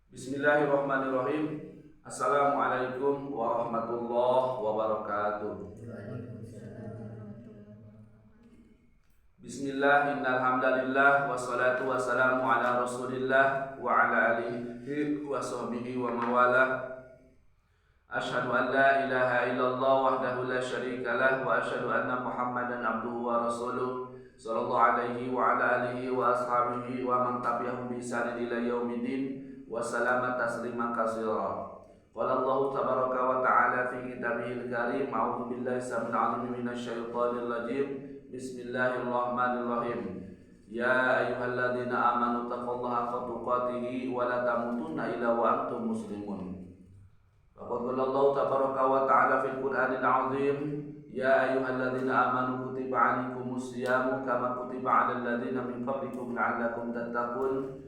Bismillahirrahmanirrahim. Assalamualaikum warahmatullahi wabarakatuh. Bismillah, innal hamdalillah wassalatu wassalamu ala Rasulillah wa ala alihi wa sahbihi wa mawalah. Asyhadu an la ilaha illallah wahdahu la syarika lah wa asyhadu anna Muhammadan abduhu wa rasuluh sallallahu alaihi wa ala alihi wa ashabihi wa man tabi'ahum bi ihsan ila yaumidin wa salama taslima katsira. Qala Allah tabaraka wa ta'ala fi kitabihil karim, a'udzu billahi samil 'alim minasy syaithanir rajim. Bismillahirrahmanirrahim. Ya ayyuhalladzina amanu taqullaha haqqa tuqatih wa la tamutunna illa wa antum muslimun. Faqad qala Allah tabaraka wa ta'ala fil Qur'anil 'azim, ya ayyuhalladzina amanu kutiba 'alaikumus syiyamu kama kutiba 'alal ladzina min qablikum la'allakum tattaqun.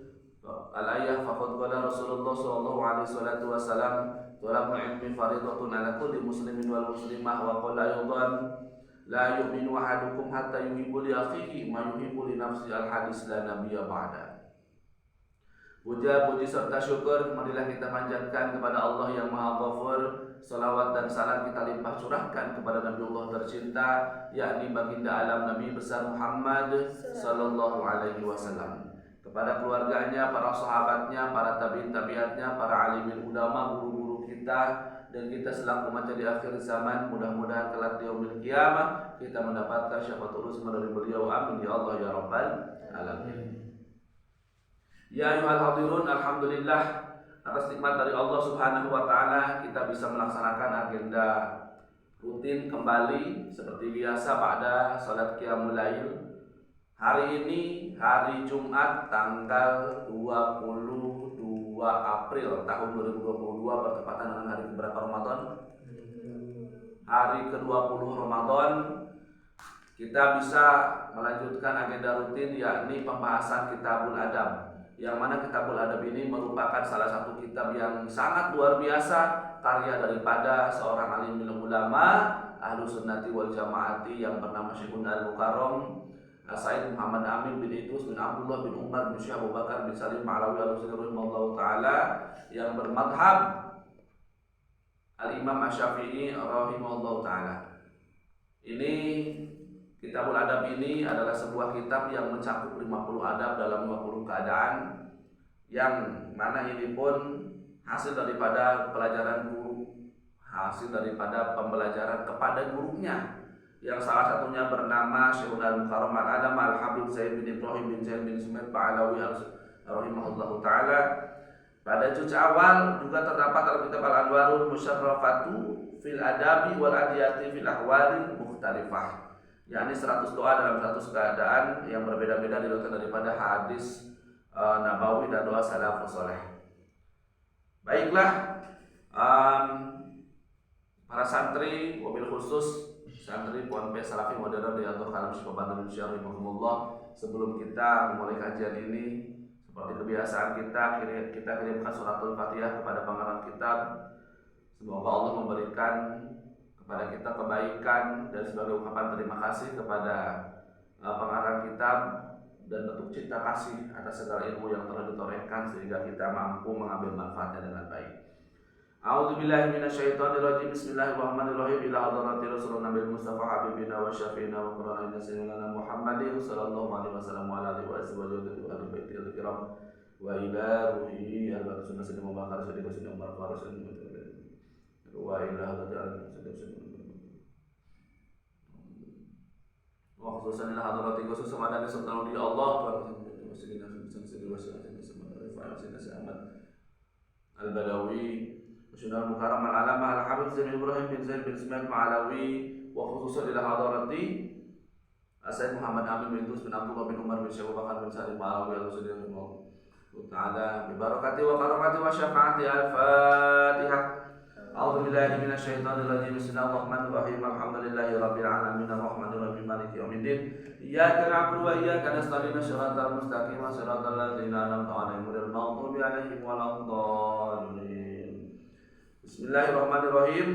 Al-ayah. Faqad qala Rasulullah sallallahu alaihi wasallam, talabul ilmi faridatun 'ala kulli muslimin wal muslimah, wa qala aydan la yu'minu ahadukum hatta yuhibbu li akhihi ma yuhibbu li nafsihi. Al-hadis la nabiyya ba'da. Puja-puji serta syukur marilah kita panjatkan kepada Allah yang Maha Ghafur. Salawat dan salam kita limpah curahkan kepada Nabiullah tercinta, yakni baginda alam Nabi besar Muhammad sallallahu alaihi wasallam, kepada keluarganya, para sahabatnya, para tabi'in tabi'atnya, para alimin ulama, guru-guru kita, dan kita selaku umat di akhir zaman. Mudah-mudahan kelak di yaumil qiyamah kita mendapatkan syafaat urus dari beliau. Amin ya Allah ya rabbal alamin. Ya ayyuhal hadirun, alhamdulillah atas nikmat dari Allah Subhanahu wa taala kita bisa melaksanakan agenda rutin kembali seperti biasa pada salat qiyamul lail. Hari ini hari Jumat tanggal 22 April tahun 2022 bertepatan dengan hari keberapa Ramadan? Hari ke-20 Ramadan. Kita bisa melanjutkan agenda rutin, yakni pembahasan Kitabul Adab, yang mana Kitabul Adab ini merupakan salah satu kitab yang sangat luar biasa, karya daripada seorang alim ulama Ahlus Sunnati wal Jamaati yang bernama Syekhun Al-Mukarram Said Muhammad Amin bin Idrus bin Abdullah bin Umar bin Syekh Abu Bakar bin Salim Alawi al-Sirrullah Ta'ala, yang bermadhab Al-Imam Asy-Syafi'i rahimahullah Ta'ala. Ini Kitabul Adab ini adalah sebuah kitab yang mencakup 50 adab dalam 50 keadaan, yang mana ini pun hasil daripada pelajaran guru, hasil daripada pembelajaran kepada gurunya, yang salah satunya bernama Syekhul Al-Mukarram Al-Adam Al-Habib Zaid bin Ibrahim bin Zaid bin Ismail Ba'alawi rahimahullahu ta'ala. Pada juz awal juga terdapat dalam kitab Al-Anwarul Musyarrafatu fil Adabi wal Adiyati fil Ahwali Mukhtalifah, yakni 100 doa dalam 100 keadaan yang berbeda-beda diriwayatkan daripada hadis nabawi dan doa salafus saleh. Baiklah, para santri, wabil khusus santri Ponpes Salafi Modern Riyadhul Kalam Syekh Bandar Indonesia rahimahumullah, sebelum kita memulai kajian ini, seperti kebiasaan kita kirimkan suratul Fatihah kepada pengarang kitab. Semoga Allah memberikan kepada kita kebaikan dan sebagai ungkapan terima kasih kepada pengarang kitab, dan bentuk cinta kasih atas segala ilmu yang telah ditorehkan sehingga kita mampu mengambil manfaatnya dengan baik. A'udzu billahi minasyaitonir rajim. Bismillahirrahmanirrahim. Ila hadratir Rasulullah Nabi Mustafa habibina wa syafiina wa qurrana sayyidina Muhammadin sallallahu alaihi wasallam wa ala alihi wa sahbihi wa ahli baitil kiram wa ila ruhi al-rasul sayyidina Abu Bakar sayyidina Umar Farus wa ila hadratil wa khususan ila hadratil khusus samadana sultan di Allah wa sayyidina Al-Badawi Syekhul Al-Mukarram Al-Alama Al-Habib Zaid bin Ibrahim bin Zaid bin Ismail Ma'alawi, wa khususan ila hadrati Sayyid Muhammad Amin bin Idrus bin Abdullah bin Umar bin Syekh Abu Bakar bin Salim Ma'alawi al-Sudiyallahu ta'ala bi barakati wa karamati wa syafaati. Al-Fatihah. A'udzu billahi minasyaitonir rajim. Bismillahirrahmanirrahim. Alhamdulillahi rabbil alamin arrahmanir rahim maliki yaumiddin. Iyyaka na'budu wa iyyaka nasta'in shiratal mustaqim shiratal ladzina an'amta 'alaihim ghairil maghdubi 'alaihim waladdallin. Bismillahirrahmanirrahim.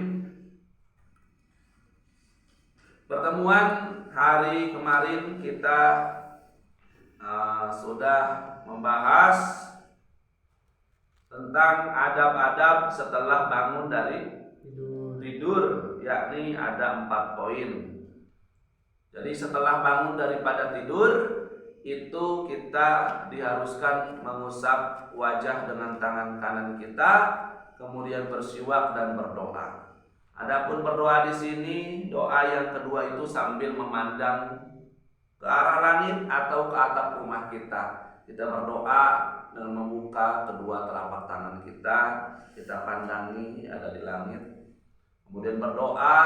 Pertemuan hari kemarin kita sudah membahas tentang tentang adab-adab setelah bangun dari tidur, yakni ada 4 poin. Jadi setelah bangun daripada tidur itu kita diharuskan mengusap wajah dengan tangan kanan kita, kemudian bersiwak dan berdoa. Adapun berdoa di sini, doa yang kedua itu sambil memandang ke arah langit atau ke atap rumah kita. Kita berdoa dengan membuka kedua telapak tangan kita pandangi ada di langit. Kemudian berdoa,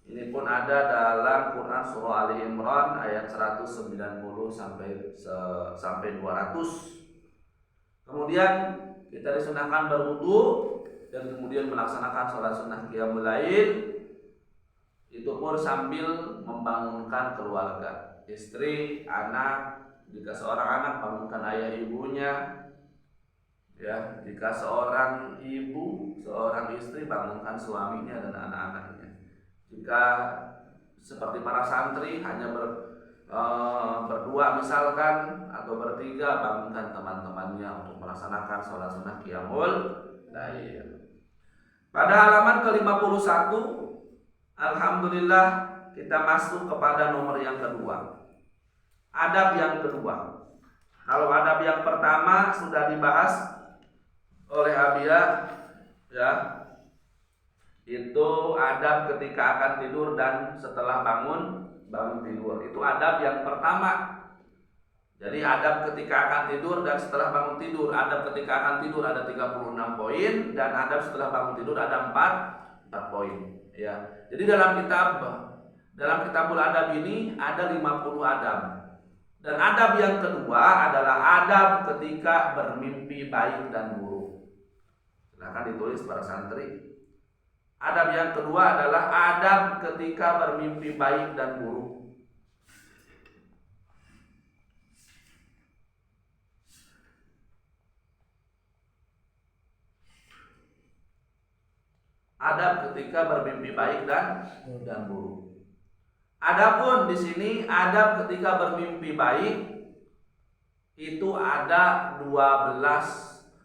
ini pun ada dalam Quran surah Ali Imran ayat 190 sampai 200. Kemudian kita disunahkan berwudu dan kemudian melaksanakan sholat sunnah qiyamul lail. Itu pun sambil membangunkan keluarga, istri, anak. Jika seorang anak, bangunkan ayah ibunya. Ya, jika seorang ibu, seorang istri, bangunkan suaminya dan anak-anaknya. Jika seperti para santri hanya berdua misalkan atau bertiga, bangunkan teman-temannya untuk melaksanakan sholat sunnah qiyamul lail. Pada halaman ke-51, alhamdulillah kita masuk kepada nomor yang kedua. Adab yang kedua. Kalau adab yang pertama sudah dibahas oleh Abia, ya, itu adab ketika akan tidur dan setelah bangun tidur. Itu adab yang pertama. Jadi adab ketika akan tidur dan setelah bangun tidur. Adab ketika akan tidur ada 36 poin dan adab setelah bangun tidur ada 4 poin. Ya. Jadi dalam kitabul adab ini ada 50 adab. Dan adab yang kedua adalah adab ketika bermimpi baik dan buruk. Silahkan ditulis para santri. Adab yang kedua adalah adab ketika bermimpi baik dan buruk. Adab ketika bermimpi baik dan buruk. Adapun di sini adab ketika bermimpi baik itu ada 12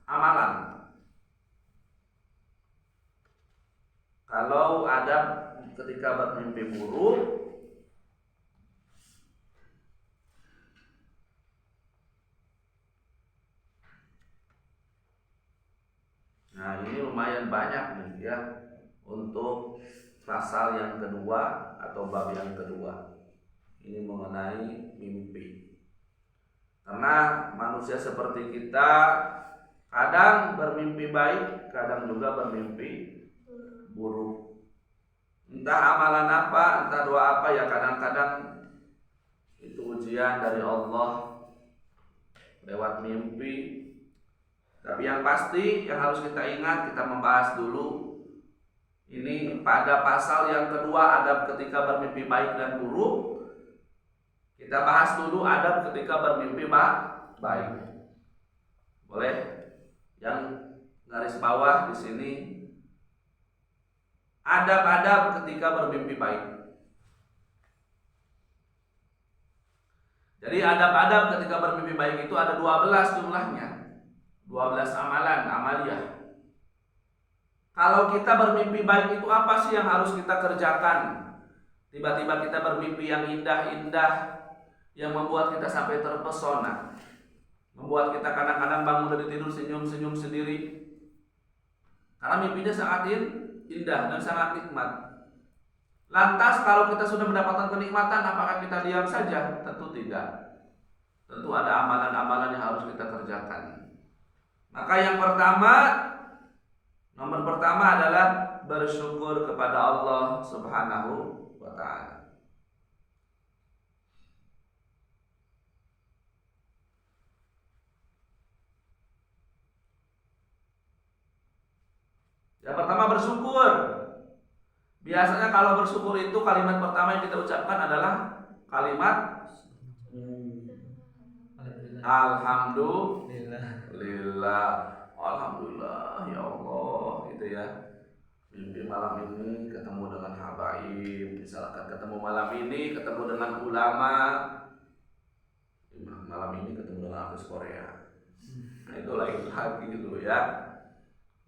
amalan. Kalau adab ketika bermimpi buruk nah ini lumayan banyak nih ya untuk pasal yang kedua atau bab yang kedua. Ini mengenai mimpi. Karena manusia seperti kita kadang bermimpi baik, kadang juga bermimpi buruk. Entah amalan apa, entah doa apa, ya kadang-kadang itu ujian dari Allah lewat mimpi. Tapi yang pasti yang harus kita ingat, kita membahas dulu ini pada pasal yang kedua, adab ketika bermimpi baik dan buruk. Kita bahas dulu adab ketika bermimpi baik. Boleh? Yang garis bawah di sini adab-adab ketika bermimpi baik. Jadi adab-adab ketika bermimpi baik itu ada 12 jumlahnya. 12 amalan, amaliyah. Kalau kita bermimpi baik itu apa sih yang harus kita kerjakan? Tiba-tiba kita bermimpi yang indah-indah, yang membuat kita sampai terpesona, membuat kita kadang-kadang bangun dari tidur senyum-senyum sendiri. Karena mimpinya sangat indah dan sangat nikmat. Lantas kalau kita sudah mendapatkan kenikmatan, apakah kita diam saja? Tentu tidak. Tentu ada amalan-amalan yang harus kita kerjakan. Maka yang nomor pertama adalah bersyukur kepada Allah Subhanahu wa ta'ala. Yang pertama bersyukur. Biasanya kalau bersyukur itu kalimat pertama yang kita ucapkan adalah kalimat Alhamdulillah. Alhamdulillah ya Allah, gitu ya. Mimpi malam ini ketemu dengan habaib, misalkan ketemu malam ini ketemu dengan ulama, malam ini ketemu dengan artis Korea. Nah, itu lagi gitu ya.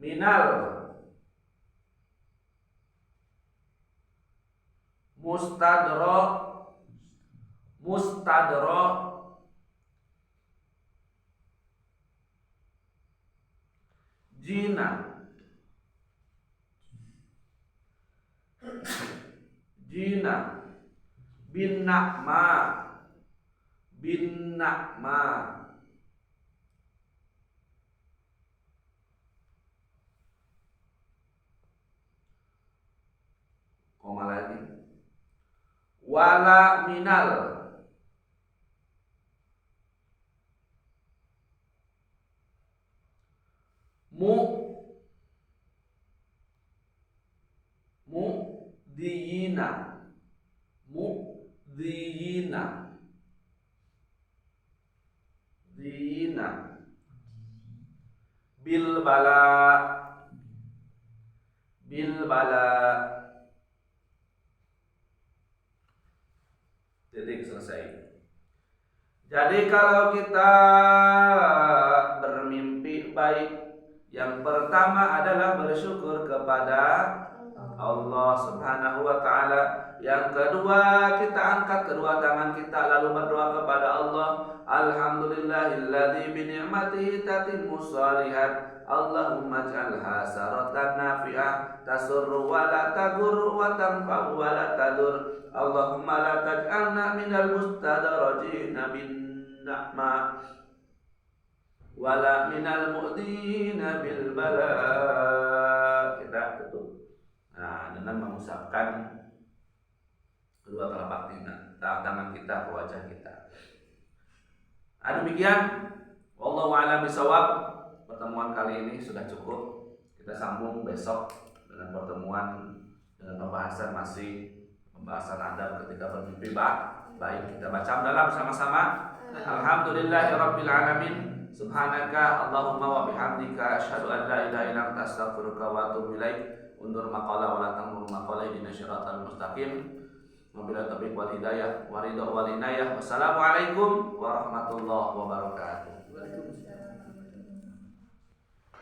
minal, mustadra, jina, bin nakma, koma lagi, wala minal, diyina, bil bala. Titik, selesai. Jadi kalau kita bermimpi baik, yang pertama adalah bersyukur kepada Allah Subhanahu wa taala. Yang kedua, kita angkat kedua tangan kita lalu berdoa kepada Allah. Alhamdulillahilladzi bi ni'matihi tatimmu shalihat. Allahumma ij'alha saratan nafi'ah tasurru wa la tagur wa tanfa'u wa la tadur. Allahumma la taj'alna minal mustadrajina bin na'ma wala minal mu'dina bil bala. Kita tutup. Nah, dengan mengusapkan kedua telapak tangan kita ke wajah kita. Demikian, wallahu a'lam bishawab. Pertemuan kali ini sudah cukup. Kita sambung besok dengan pertemuan dengan pembahasan adab ketika bermimpi baik. Kita baca dalam bersama-sama. Alhamdulillahirabbil alamin. Subhanaka Allahumma wa bihamdika asyhadu an la ilaha illa anta astaghfiruka wa atubu ilaik. Undur maqala wa la tanqur maqala ihdinas siratal mustaqim. Wabillahi taufiq wal hidayah wa ridha wal inayah. Wassalamualaikum warahmatullahi wabarakatuh.